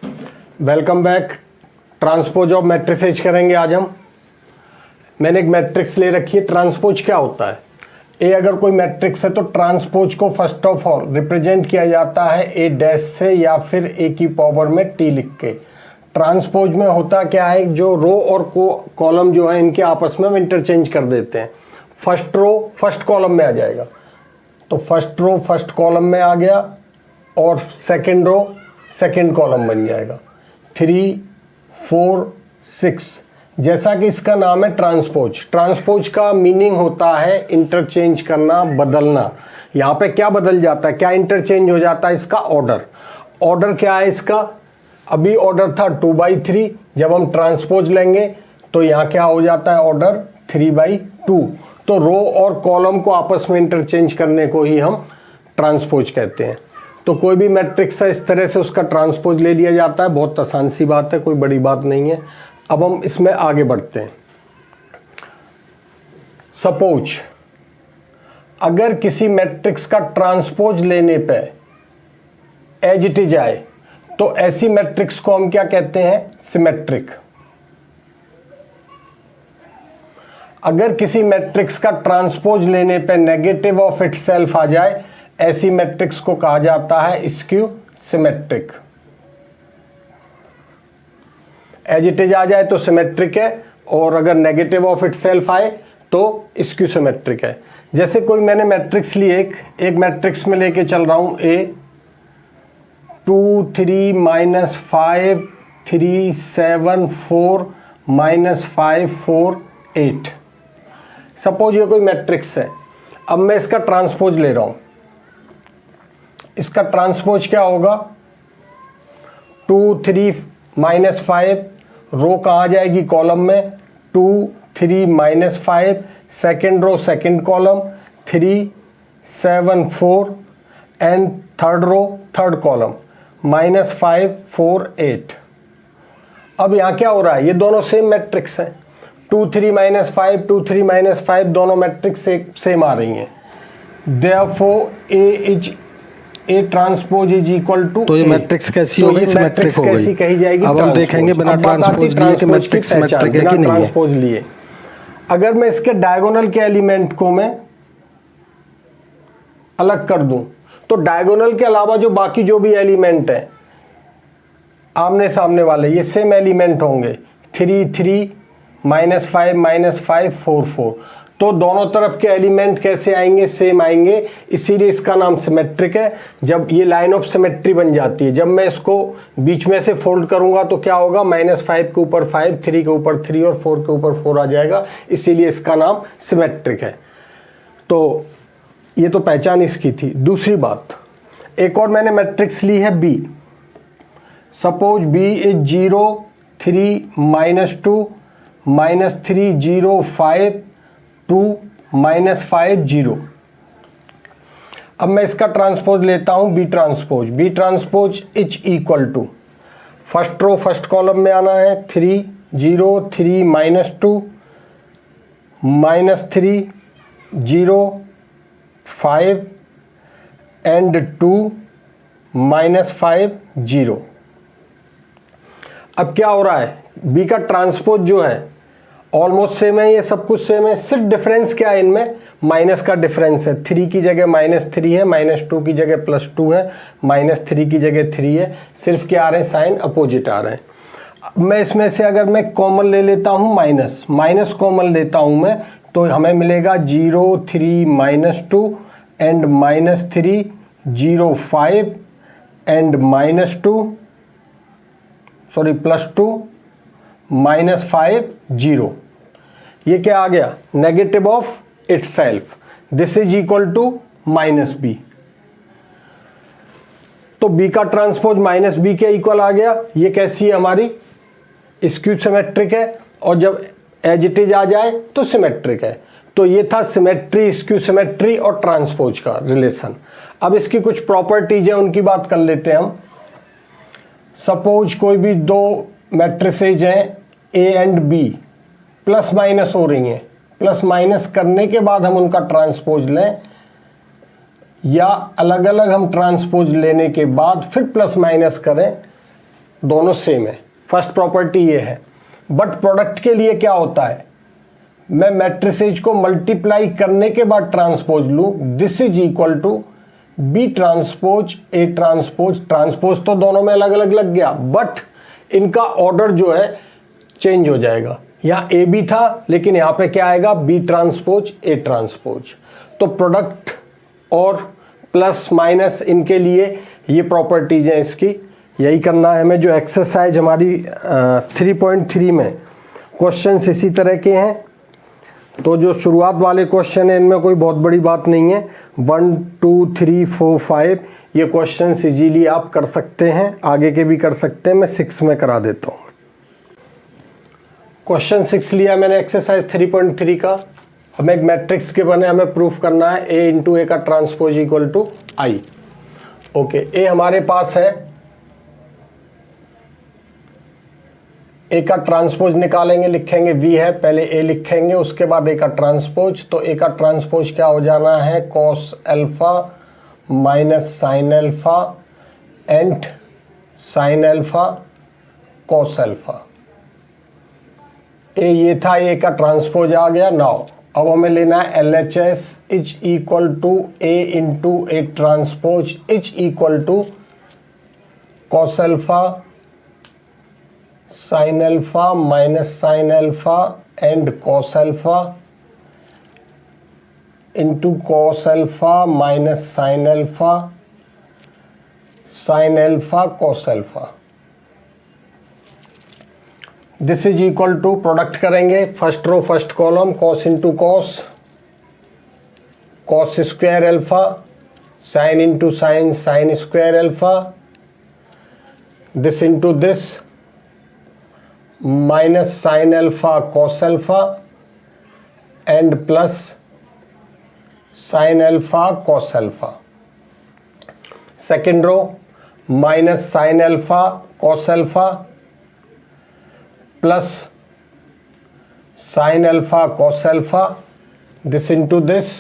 Welcome back. Transpose of matrices करेंगे आज हम। मैंने एक मैट्रिक्स ले रखी है। ट्रांसपोज क्या होता है? ए अगर कोई मैट्रिक्स है तो ट्रांसपोज को फर्स्ट ऑफ ऑल रिप्रेजेंट किया जाता है ए डैश से या फिर ए की पावर में टी लिख के। ट्रांसपोज में होता क्या है, जो रो और कॉलम जो है इनके आपस में हम इंटरचेंज कर देते हैं। फर्स्ट रो फर्स्ट कॉलम में आ जाएगा, तो फर्स्ट रो फर्स्ट कॉलम में आ गया और सेकंड रो सेकंड कॉलम बन जाएगा। 3, 4, 6, जैसा कि इसका नाम है ट्रांसपोज। ट्रांसपोज का मीनिंग होता है इंटरचेंज करना, बदलना। यहाँ पे क्या बदल जाता है, क्या इंटरचेंज हो जाता है? इसका ऑर्डर। ऑर्डर क्या है इसका? अभी ऑर्डर था 2/3, जब हम ट्रांसपोज लेंगे तो यहाँ क्या हो जाता है ऑर्डर 3/2। तो रो और कॉलम को आपस में इंटरचेंज करने को ही हम ट्रांसपोज कहते हैं। तो कोई भी मैट्रिक्स है इस तरह से उसका ट्रांसपोज ले लिया जाता है। बहुत आसान सी बात है, कोई बड़ी बात नहीं है। अब हम इसमें आगे बढ़ते हैं। सपोज अगर किसी मैट्रिक्स का ट्रांसपोज लेने पे एज इट इज आए तो ऐसी मैट्रिक्स को हम क्या कहते हैं? सिमेट्रिक। अगर किसी मैट्रिक्स का ट्रांसपोज लेने पे नेगेटिव ऑफ इटसेल्फ आ जाए, ऐसी मैट्रिक्स को कहा जाता है skew symmetric. As it is आ जाए तो सिमेट्रिक है, और अगर नेगेटिव ऑफ इटसेल्फ आए तो स्क्यू सिमेट्रिक है। जैसे कोई मैंने मैट्रिक्स ली, एक मैट्रिक्स में लेके चल रहा हूं ए 2 3 -5 3 7 4 -5 4 8। सपोज ये कोई मैट्रिक्स है। अब मैं इसका ट्रांसपोज ले रहा हूं। इसका ट्रांसपोज क्या होगा? 2 3 -5, रो कहाँ जाएगी? कॉलम में। 2 3 -5 second row second column, 3 7 4 and third row third column, -5 4 8। अब यहाँ क्या हो रहा है? ये दोनों सेम मैट्रिक्स हैं। 2 3 -5 2 3 -5 दोनों मैट्रिक्स सेम आ रही हैं। Therefore A transpose is equal to. तो ये मैट्रिक्स कैसी होगी? सिमेट्रिक हो गई। कही जाएगी। अब हम देखेंगे बिना ट्रांसपोज लिए कि मैट्रिक्स सिमेट्रिक है कि नहीं है। ट्रांसपोज लिए अगर मैं इसके डायगोनल के एलिमेंट को मैं अलग कर दूं तो डायगोनल के अलावा जो बाकी जो भी एलिमेंट है आमने सामने वाले, ये सेम एलिमेंट होंगे। 3 3 -5 -5 4 4। तो दोनों तरफ के एलिमेंट कैसे आएंगे? सेम आएंगे। इसीलिए इसका नाम सिमेट्रिक है। जब ये लाइन ऑफ सिमेट्री बन जाती है, जब मैं इसको बीच में से फोल्ड करूंगा तो क्या होगा? -5 के ऊपर 5, 3 के ऊपर 3 और 4 के ऊपर 4 आ जाएगा। इसीलिए इसका नाम सिमेट्रिक है। तो ये तो पहचान इसकी थी। दूसरी बात, एक और मैंने मैट्रिक्स ली है बी। Suppose B is 0 3 -2 -3 0 5 2 -5 0। अब मैं इसका ट्रांसपोज लेता हूं B transpose. B transpose is equal to, first row first column में आना है। 3 0 3 -2 -3 0 5 एंड 2 -5 0। अब क्या हो रहा है? बी का ट्रांसपोज जो है ऑलमोस्ट सेम है, ये सब कुछ सेम है। सिर्फ डिफरेंस क्या है इनमें? माइनस का डिफरेंस है। 3 की जगह -3 है, -2 की जगह +2 है, -3 की जगह 3 है। सिर्फ क्या आ रहे हैं? साइन अपोजिट आ रहे हैं। मैं इसमें से अगर मैं कॉमन ले लेता हूं, माइनस कॉमन लेता हूं मैं, तो हमें मिलेगा 0 3 -2 एंड -3 0 5 एंड -2 +2 -5 0। ये क्या आ गया? Negative of itself. This is equal to -b। तो b का ट्रांसपोज -b के इक्वल आ गया। ये कैसी है? हमारी स्क्यू सिमेट्रिक है। और जब एज इट इज आ जाए तो सिमेट्रिक है। तो ये था सिमेट्री, स्क्यू सिमेट्री और ट्रांसपोज का रिलेशन। अब इसकी कुछ प्रॉपर्टीज है, उनकी बात कर लेते हैं हम। सपोज कोई भी दो मैट्रिसेज हैं A and B, plus minus हो रही हैं। प्लस माइनस करने के बाद हम उनका ट्रांसपोज लें, या अलग अलग हम ट्रांसपोज लेने के बाद फिर प्लस माइनस करें, दोनों सेम है, फर्स्ट प्रॉपर्टी ये है। बट प्रोडक्ट के लिए क्या होता है, मैं मैट्रिसेज को मल्टीप्लाई करने के बाद ट्रांसपोज लूं, this is equal to B transpose A transpose. Transpose तो दोनों में अलग अलग लग गया, बट इनका ऑर्डर जो है चेंज हो जाएगा। यहाँ ए बी था, लेकिन यहाँ पे क्या आएगा, बी ट्रांसपोज ए ट्रांसपोज। तो प्रोडक्ट और प्लस माइनस इनके लिए ये प्रॉपर्टीज हैं इसकी। यही करना है हमें। जो एक्सरसाइज हमारी 3.3 में क्वेश्चंस इसी तरह के हैं। तो जो शुरुआत वाले क्वेश्चन है इनमें कोई बहुत बड़ी बात नहीं है। 1 2 3 4 5 ये क्वेश्चंस इजीली आप कर सकते हैं, आगे के भी कर सकते हैं। मैं 6 में करा देता हूँ। क्वेश्चन 6 लिया मैंने एक्सरसाइज 3.3 का। हमें एक मैट्रिक्स के बने, हमें प्रूफ करना है ए इंटू ए का transpose equal to I. Okay, A हमारे पास है, ए का ट्रांसपोज निकालेंगे, लिखेंगे वी है, पहले ए लिखेंगे उसके बाद ए का ट्रांसपोज। तो ए का ट्रांसपोज क्या हो जाना है, cos alpha minus sine alpha and sine alpha cos alpha. A ये था, ए का ट्रांसपोज आ गया। नाउ अब हमें लेना है LHS is equal to A into A transpose is equal to cos alpha sine alpha minus sine alpha and cos alpha into cos alpha minus sine alpha cos alpha. This is equal to, product करेंगे first row first column, cos into cos, cos square alpha, sine into sine, sine square alpha, this into this, minus sine alpha cos alpha and plus sine alpha cos alpha. Second rho minus sine alpha cos alpha plus sine alpha cos alpha, this into this,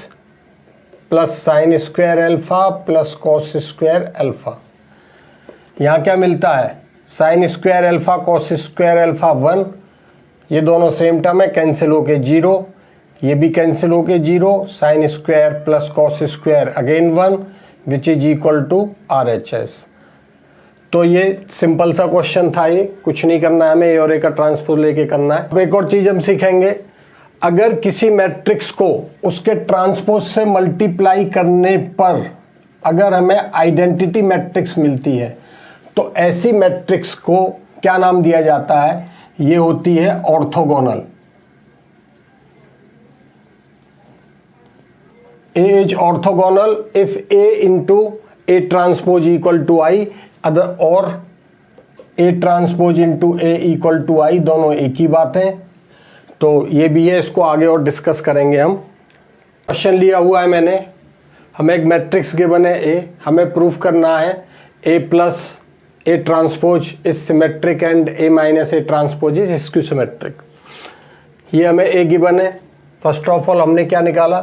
plus sign square alpha plus cos square alpha. यहाँ क्या मिलता है, sign square alpha cos square alpha 1, ये दोनों same term है, cancel होके 0, ये भी कैंसिल होके 0, sine square plus cos square again 1 which is equal to RHS। तो ये सिंपल सा क्वेश्चन था, ये कुछ नहीं करना है हमें, ए और ए का ट्रांसपोज लेके करना है। अब एक और चीज हम सीखेंगे, अगर किसी मैट्रिक्स को उसके ट्रांसपोज से मल्टीप्लाई करने पर अगर हमें आइडेंटिटी मैट्रिक्स मिलती है तो ऐसी मैट्रिक्स को क्या नाम दिया जाता है, ये होती है orthogonal. A is orthogonal if A into A transpose equal to I other और A transpose into A equal to I, दोनों एक ही बात है। तो ये भी है, इसको आगे और डिस्कस करेंगे हम। क्वेश्चन लिया हुआ है मैंने, हमें एक मैट्रिक्स गिवन है A, हमें प्रूफ करना है A plus A transpose is symmetric and A minus A transpose is skew symmetric. ये हमें A गिवन है। फर्स्ट ऑफ ऑल हमने क्या निकाला,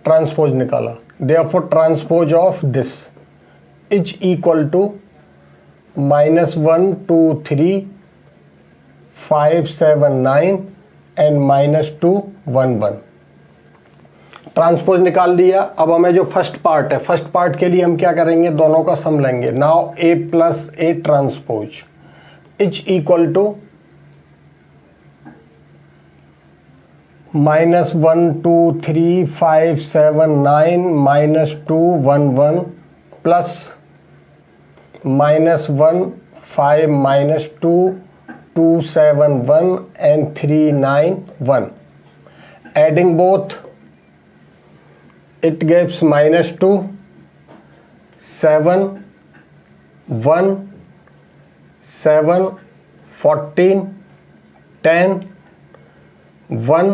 ट्रांसपोज निकाला। Therefore transpose of this is equal to -1 2 3 5 7 9 and -2 1 1। Transpose निकाल दिया। अब हमें जो फर्स्ट पार्ट है, फर्स्ट पार्ट के लिए हम क्या करेंगे, दोनों का सम लेंगे। Now A plus A transpose is equal to -1 2 3 5 7 9 -2 1 1 plus -1 5 -2 2 7 1 and 3 9 1. Adding both, it gives -2 7 1 7 14 10 1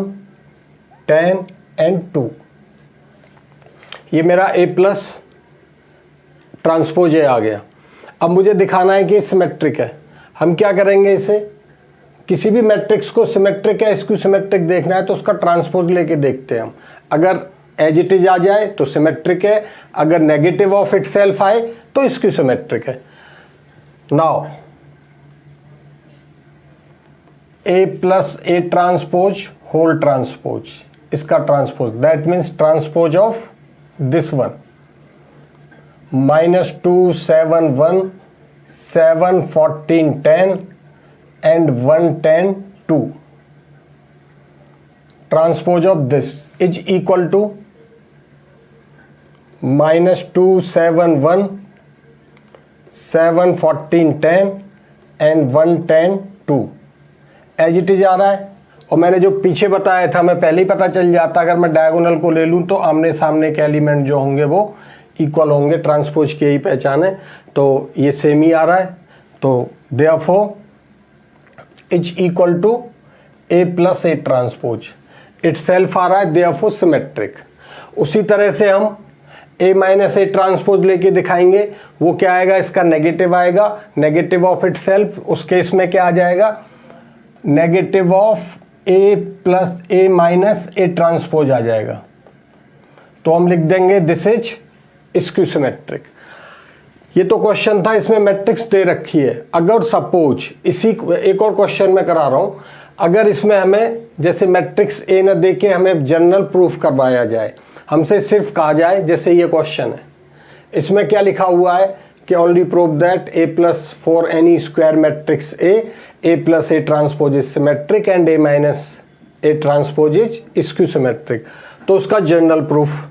10 and 2। ये मेरा A प्लस ट्रांसपोज A आ गया। अब मुझे दिखाना है कि सिमेट्रिक है। हम क्या करेंगे, इसे किसी भी मैट्रिक्स को सिमेट्रिक है स्क्यू सिमेट्रिक देखना है तो उसका ट्रांसपोज लेके देखते हैं हम। अगर एज इट इज आ जाए तो सिमेट्रिक है, अगर नेगेटिव ऑफ इटसेल्फ आए तो स्क्यू सिमेट्रिक है। Now A plus A transpose whole transpose, इसका transpose, that means transpose of this one, -2 7 1 7 14 10 and 1 10 2. Transpose of this is equal to -2 7 1 7 14 10 and 1 10 2 as it is आ रहा है। और मैंने जो पीछे बताया था, मैं पहले ही पता चल जाता, अगर मैं डायगोनल को ले लूं तो आमने सामने के एलिमेंट जो होंगे वो इक्वल होंगे, ट्रांसपोज की यही पहचान है। तो ये सेम ही आ रहा है, तो therefore is equal to A plus A transpose, itself आ रहा है, देयरफॉर सिमेट्रिक। उसी तरह से हम ए माइनस ए ट्रांसपोज लेके दिखाएंगे, वो क्या आएगा, इसका नेगेटिव आएगा, नेगेटिव ऑफ इटसेल्फ। उस केस में क्या आ जाएगा, negative of A plus A minus A transpose आ जाएगा। तो हम लिख देंगे दिस इज स्क्यू सिमेट्रिक। ये तो क्वेश्चन था, इसमें मैट्रिक्स दे रखी है। अगर सपोज इसी एक और क्वेश्चन में करा रहा हूं, अगर इसमें हमें जैसे मैट्रिक्स ए न दे के हमें जनरल प्रूफ करवाया जाए, हमसे सिर्फ कहा जाए, जैसे ये क्वेश्चन है, इसमें क्या लिखा हुआ है कि already prove that A plus for N E square matrix A plus A transpose is symmetric and A minus A transpose is skew symmetric. तो उसका general proof.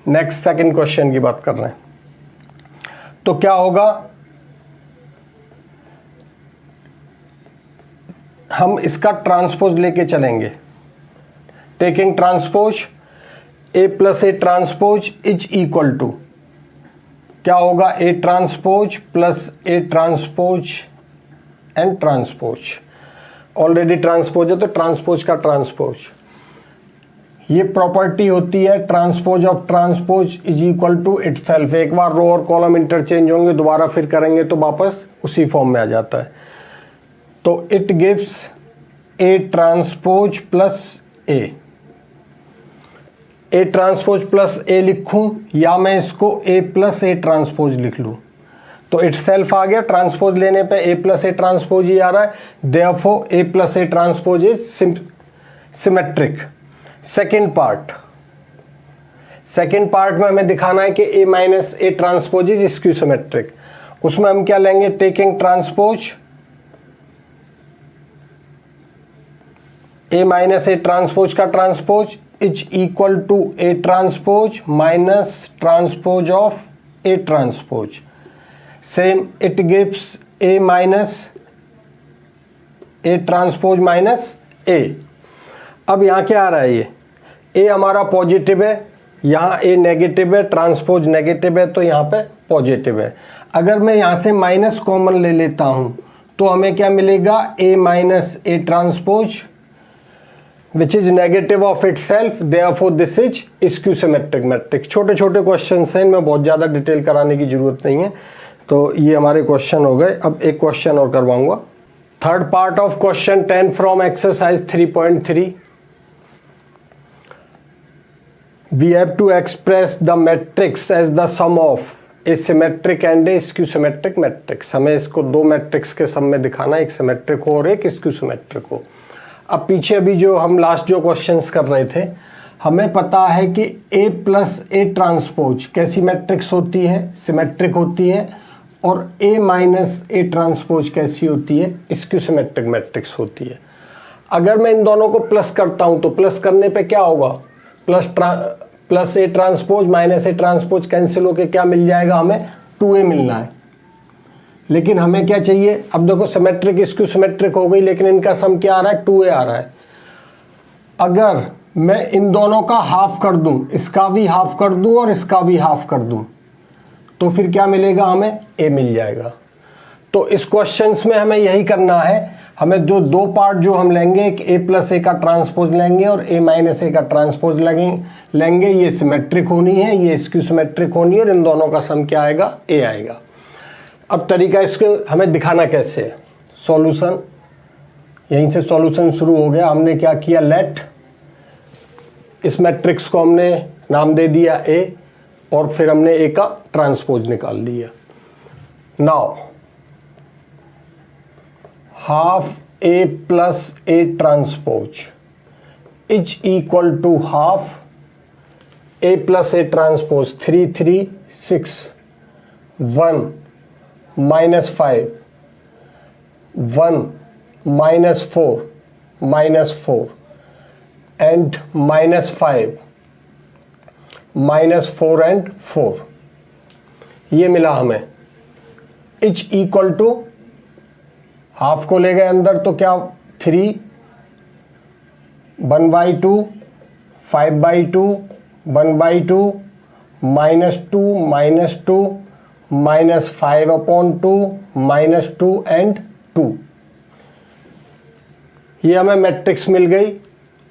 Next second question की बात कर रहे हैं, तो क्या होगा, हम इसका ट्रांसपोज लेके चलेंगे, taking transpose A plus A transpose is equal to क्या होगा, A transpose plus A transpose and transpose. Already transpose है तो ट्रांसपोज का ट्रांसपोज। ये प्रॉपर्टी होती है transpose of transpose is equal to itself. एक बार रो और कॉलम इंटरचेंज होंगे, दोबारा फिर करेंगे तो वापस उसी फॉर्म में आ जाता है। तो it gives A transpose plus A transpose plus A लिखूं या मैं इसको ए प्लस ए ट्रांसपोज लिख लूं, तो इटसेल्फ आ गया। ट्रांसपोज लेने पे ए प्लस ए ट्रांसपोज ही आ रहा है, therefore A plus A transpose is symmetric. Second part में हमें दिखाना है कि A minus A transpose is skew symmetric. उसमें हम क्या लेंगे, taking transpose A minus A transpose का transpose is equal to A transpose minus transpose of A transpose. Same it gives A minus A transpose minus A. अब यहाँ क्या आ रहा है, ये ए हमारा पॉजिटिव है, यहाँ ए नेगेटिव है, ट्रांसपोज नेगेटिव है, तो यहाँ पे पॉजिटिव है। अगर मैं यहाँ से माइनस कॉमन ले लेता हूँ तो हमें क्या मिलेगा, A minus A transpose which is negative of itself, therefore this is skew symmetric matrix। छोटे छोटे क्वेश्चंस हैं, इनमें बहुत ज़्यादा डिटेल कराने की जरूरत नहीं है। तो ये हमारे क्वेश्चन हो गए। अब एक क्वेश्चन और करवाऊंगा, third part of question 10 from exercise 3.3। we have to express the matrix as the sum of a symmetric and a skew symmetric matrix। हमें इसको दो मैट्रिक्स के सम में दिखाना, एक सिमेट्रिक हो और एक स्क्यू सिमेट्रिक हो। अब पीछे अभी जो हम लास्ट जो क्वेश्चंस कर रहे थे, हमें पता है कि a प्लस ए ट्रांसपोज कैसी मैट्रिक्स होती है, सिमेट्रिक होती है, और a माइनस ए ट्रांसपोज कैसी होती है, स्क्यू सिमेट्रिक मैट्रिक्स होती है। अगर मैं इन दोनों को प्लस करता हूं तो प्लस करने पे क्या होगा, plus A transpose minus A transpose cancel होके क्या मिल जाएगा, हमें 2a मिलना है। लेकिन हमें क्या चाहिए, अब देखो सिमेट्रिक स्क्यू सिमेट्रिक हो गई, लेकिन इनका सम क्या आ रहा है, 2a आ रहा है। अगर मैं इन दोनों का हाफ कर दूं, इसका भी हाफ कर दूं और इसका भी हाफ कर दूं, तो फिर क्या मिलेगा, हमें a मिल जाएगा। तो इस क्वेश्चंस में हमें यही करना है। हमें जो दो पार्ट जो हम लेंगे, एक a प्लस ए का ट्रांसपोज लेंगे और a माइनस ए का ट्रांसपोज लेंगे। ये सिमेट्रिक होनी है, ये स्क्यू सिमेट्रिक होनी है, और इन दोनों का सम क्या आएगा, a आएगा। अब तरीका इसको हमें दिखाना कैसे है, सॉल्यूशन, यहीं से सॉल्यूशन शुरू हो गया। हमने क्या किया, लेट, इस मैट्रिक्स को हमने नाम दे दिया a, और फिर हमने a का ट्रांसपोज निकाल लिया। Now half A plus A transpose is equal to half A plus A transpose 3 3 6 1 minus 5 1 minus 4 and minus 5 minus 4 and 4 ये मिला हमें इच इक्वल टू हाफ को ले गए अंदर तो क्या 3 1/2 5/2 1/2 -2 -2 -5/2 -2 and 2 ये हमें मैट्रिक्स मिल गई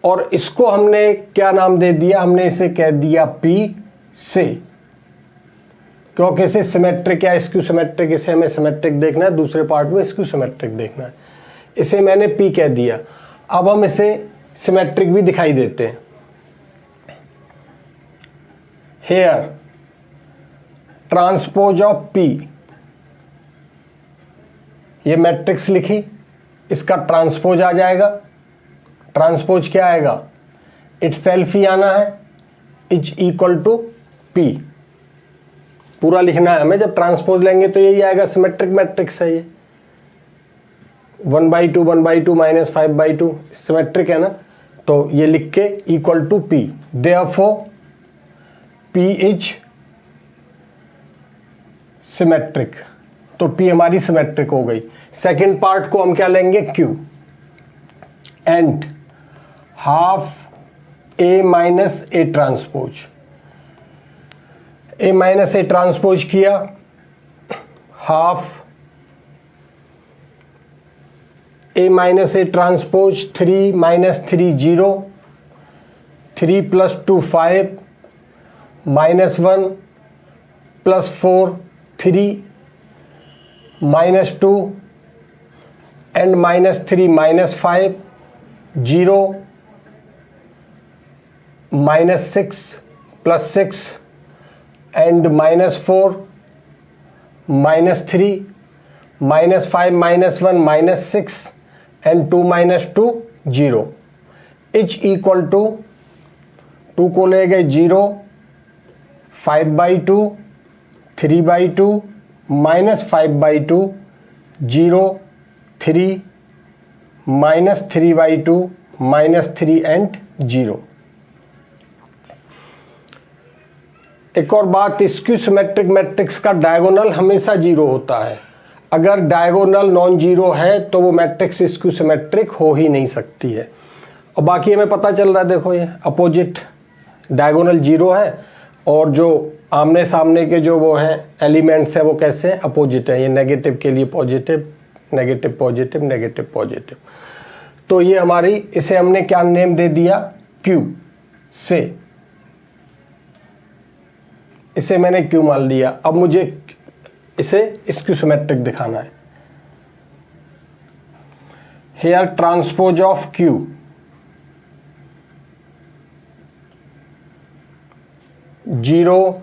और इसको हमने क्या नाम दे दिया, हमने इसे कह दिया P से, क्योंकि इसे सिमेट्रिक या स्क्यू सिमेट्रिक, इसे हमें सिमेट्रिक देखना है, दूसरे पार्ट में स्क्यू सिमेट्रिक देखना है, इसे मैंने P कह दिया। अब हम इसे सिमेट्रिक भी दिखाई देते हैं। हेयर ट्रांसपोज ऑफ P, ये मैट्रिक्स लिखी, इसका ट्रांसपोज आ जाएगा। ट्रांसपोज क्या आएगा, इटसेल्फ ही आना है, इज इक्वल टू P पूरा लिखना है हमें। जब ट्रांसपोज लेंगे तो यही आएगा, सिमेट्रिक मैट्रिक्स है ये। 1/2 1/2 -5/2 सिमेट्रिक है ना, तो ये लिख के equal to P। Therefore P is symmetric, तो P हमारी सिमेट्रिक हो गई। सेकेंड पार्ट को हम क्या लेंगे, Q एंड हाफ A माइनस ए ट्रांसपोज। A माइनस ए ट्रांसपोज किया, हाफ A माइनस A transpose 3 -3 0 3 + 2 5 -1 + 4 3 -2 and -3 -5 0 -6 + 6 and -4 -3 -5 -1 -6 and 2 -2 0 is equal to 2 को ले गए 0 5/2 3/2 -5/2 0 3 -3/2 -3 and 0। एक और बात, स्क्यू सिमेट्रिक मैट्रिक्स का डायगोनल हमेशा 0 होता है। अगर डायगोनल नॉन जीरो है तो वो मैट्रिक्स स्क्यू सिमेट्रिक हो ही नहीं सकती है। और बाकी हमें पता चल रहा है, देखो ये अपोजिट डायगोनल 0 है और जो आमने सामने के जो वो हैं एलिमेंट्स हैं वो कैसे हैं, अपोजिट है। ये नेगेटिव के लिए positive, negative positive, negative positive. तो ये हमारी, इसे हमने क्या नेम दे दिया, Q से, इसे मैंने Q मान लिया। अब मुझे इसे स्क्यू सिमेट्रिक दिखाना है। Here transpose of Q zero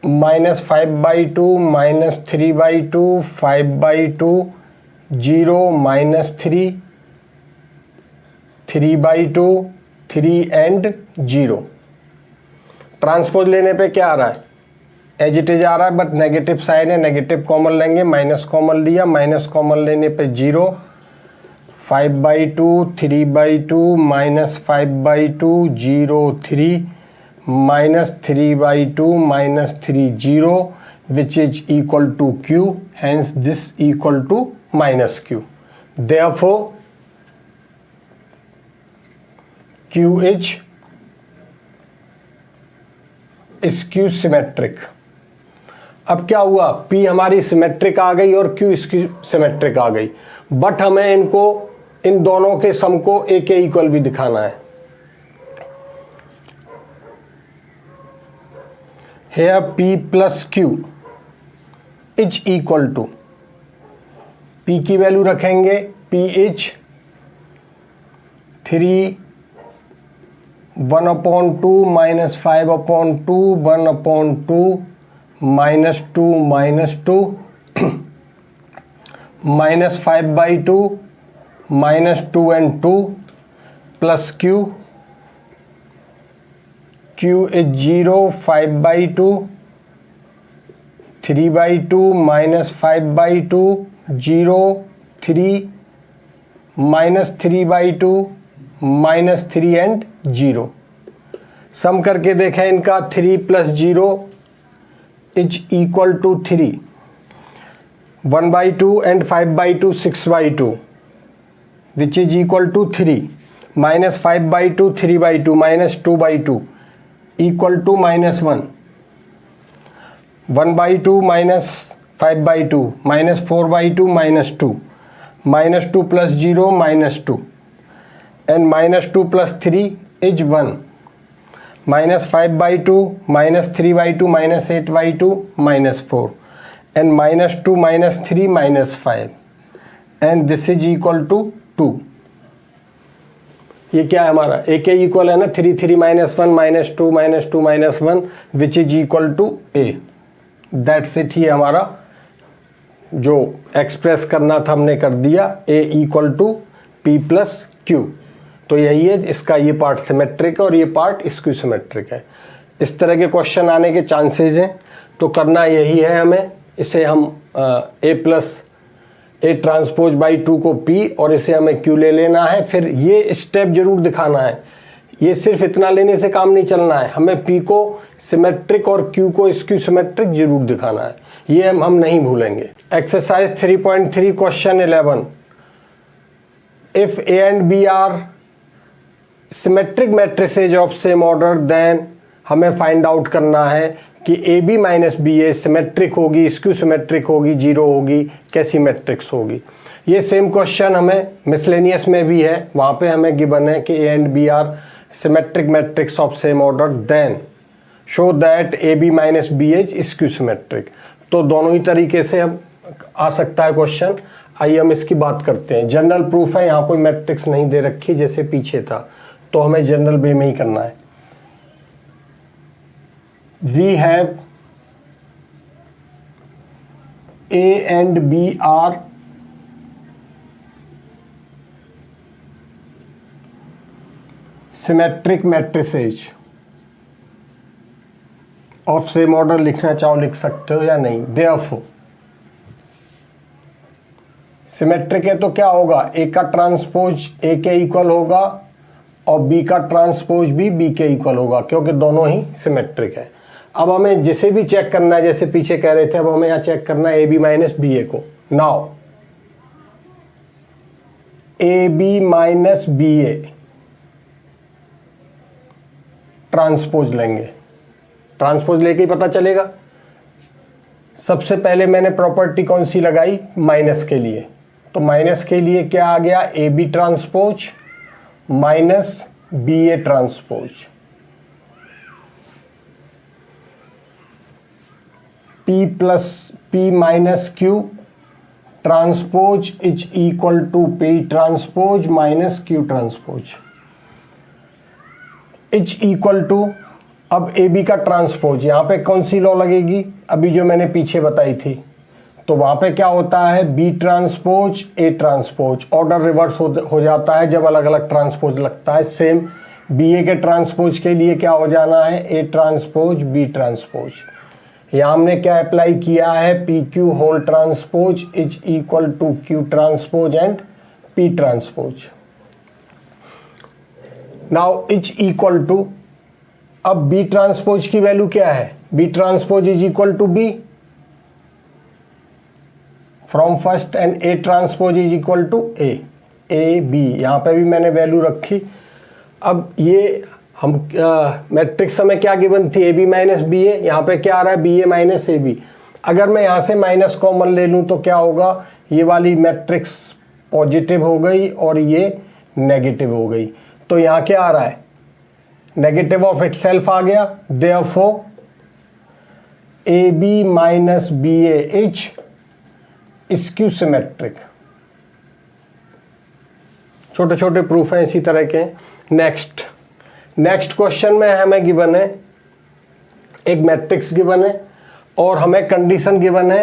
-5/2 -3/2 5/2 0 -3 3/2 3 and 0। Transpose लेने पे क्या आ रहा है, एज इट इज आ रहा है, बट नेगेटिव साइन है, नेगेटिव कॉमन लेंगे, माइनस कॉमन लिया, माइनस कॉमन लेने पे 0 5/2 3/2 -5/2 0 3 -3/2 -3 0 which is equal to Q, hence this equal to -Q। therefore Q is skew symmetric. अब क्या हुआ, P हमारी सिमेट्रिक आ गई और Q स्क्यू सिमेट्रिक आ गई, बट हमें इनको, इन दोनों के सम को A के इक्वल भी दिखाना है। Here P plus Q is equal to, P की वैल्यू रखेंगे, P is 3 1/2 -5/2 1/2 -2 -2 -5/2 -2 and 2 plus q. q is 0, 5/2, 3/2 -5/2, 0, 3, -3/2, -3 and 0. सम करके देखें इनका, 3 + 0 is equal to 3, 1/2 and 5/2, 6/2 which is equal to 3, -5/2, 3/2, -2/2 equal to -1, 1/2 -5/2, -4/2, -2, -2 plus 0, -2, and -2 plus 3 is 1, -5/2, -3/2, -8/2, -4, and -2 -3 -5, and this is equal to 2. ये क्या है हमारा, a के इक्वल है ना, 3 3 -1 -2 -2 -1 which is equal to a. That's it. ही हमारा जो एक्सप्रेस करना था हमने कर दिया, a equal to p + q. तो यही है, इसका ये पार्ट सिमेट्रिक है और ये पार्ट स्क्यू सिमेट्रिक है. इस तरह के क्वेश्चन आने के चांसेस हैं. तो करना यही है हमें, इसे हम a ट्रांसपोज बाई 2 को p और इसे हमें q ले लेना है. फिर ये स्टेप जरूर दिखाना है, ये सिर्फ इतना लेने से काम नहीं चलना है, हमें p को सिमेट्रिक और q को स्क्यू सिमेट्रिक जरूर दिखाना है, ये हम नहीं भूलेंगे. Exercise 3.3 question 11. If a and b are symmetric matrices of same order, then हमें फाइंड आउट करना है कि A B minus B A symmetric होगी, स्क्यू सिमेट्रिक होगी, जीरो होगी, कैसी मैट्रिक्स होगी. ये सेम क्वेश्चन हमें मिसलेनियस में भी है, वहाँ पे हमें गिवन है कि A and B are symmetric matrix of same order, then show that A B minus B is skew symmetric. तो दोनों ही तरीके से हम आ सकता है क्वेश्चन. आइए हम इसकी बात करते हैं. जनरल प्रूफ है, यहाँ कोई मैट्रिक्स नहीं दे रखी जैसे पीछे था, तो हमें जनरल वे में ही करना है. We have A and B are symmetric matrices of same order. लिखना चाहो लिख सकते हो या नहीं. Therefore सिमेट्रिक है तो क्या होगा, A का ट्रांसपोज A के इक्वल होगा और B का ट्रांसपोज भी B के इक्वल होगा, क्योंकि दोनों ही सिमेट्रिक है. अब हमें जिसे भी चेक करना है, जैसे पीछे कह रहे थे, अब हमें यहाँ चेक करना है A B minus B A को. Now A B minus B A transpose लेंगे. ट्रांसपोज लेके ही पता चलेगा. सबसे पहले मैंने प्रॉपर्टी कौन सी लगाई, माइनस के लिए. तो माइनस के लिए क्या आ गया, A B transpose minus B A transpose. P plus P minus Q transpose is equal to P transpose minus Q transpose is equal to. अब ए बी का ट्रांसपोज, यहाँ पे कौन सी लॉ लगेगी, अभी जो मैंने पीछे बताई थी. तो वहाँ पे क्या होता है, B transpose A transpose, order reverse हो जाता है जब अलग अलग ट्रांसपोज लगता है. सेम बी ए के ट्रांसपोज के लिए क्या हो जाना है, ए ट्रांसपोज बी ट्रांसपोज. यहाँ हमने क्या अप्लाई किया है, P Q whole transpose is equal to Q transpose and P transpose. Now is equal to, अब बी ट्रांसपोज की वैल्यू क्या है, B transpose is equal to B from first, and A transpose is equal to A B. यहाँ पे भी मैंने value रखी. अब ये हम मैट्रिक्स में क्या गिवन थी, A B minus B A, यहाँ पे क्या आ रहा है, B A minus A B. अगर मैं यहाँ से माइनस कॉमन ले लूँ तो क्या होगा, ये वाली मैट्रिक्स पॉजिटिव हो गई और ये नेगेटिव हो गई. तो यहाँ क्या आ रहा है, नेगेटिव ऑफ इटसेल्फ आ गया. Therefore A B minus B A is skew symmetric. छोटे छोटे प्रूफ हैं इसी तरह के. नेक्स्ट क्वेश्चन में हमें गिवन है, एक मैट्रिक्स गिवन है और हमें कंडीशन गिवन है,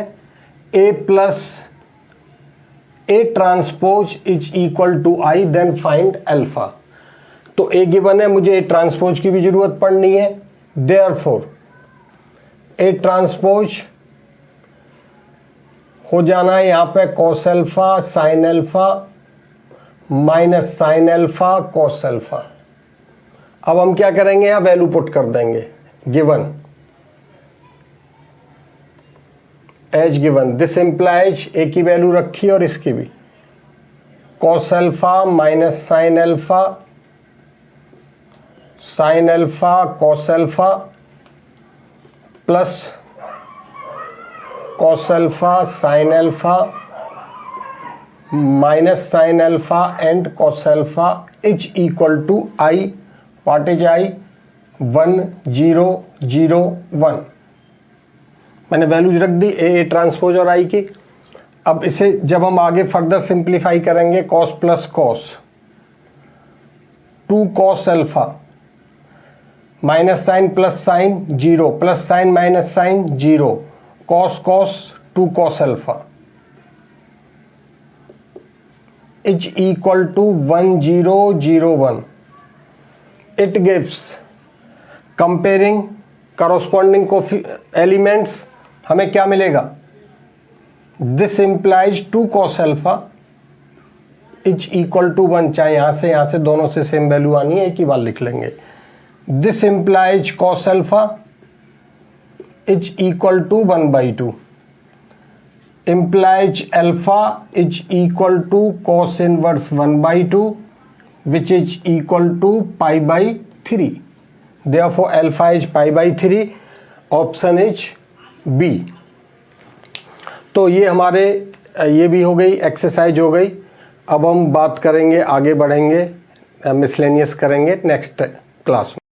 A plus A transpose is equal to I, then find alpha. तो ए गिवन है, मुझे ए ट्रांसपोज की भी जरूरत पड़नी है, देयरफॉर ए ट्रांसपोज हो जाना है यहां पे cos alpha sine alpha minus sine alpha cos alpha. अब हम क्या करेंगे, यहां वैल्यू पुट कर देंगे, given as given, this implies A की वैल्यू रखी और इसकी भी, cos alpha minus sine alpha cos alpha plus cos alpha sine alpha minus sine alpha and cos alpha is equal to I, what is I, 1 0 0 1। मैंने values रख दी A transpose और आई की। अब इसे जब हम आगे फर्दर सिंप्लीफाई करेंगे, cos plus cos 2 cos alpha minus sine plus sine 0 plus sine minus sine 0 cos cos 2 cos alpha is equal to 1 0 0 1। It gives comparing corresponding elements, हमें क्या मिलेगा, this implies 2 cos alpha is equal to 1, चाहे यहां से दोनों से same value आनी है, एक ही बार लिख लेंगे, this implies cos alpha is equal to 1/2, implies alpha is equal to cos inverse 1/2 which is equal to pi/3, therefore alpha is pi/3, option is B। तो ये हमारे ये भी हो गई, एक्सरसाइज हो गई। अब हम बात करेंगे, आगे बढ़ेंगे, मिसलेनियस करेंगे नेक्स्ट क्लास में।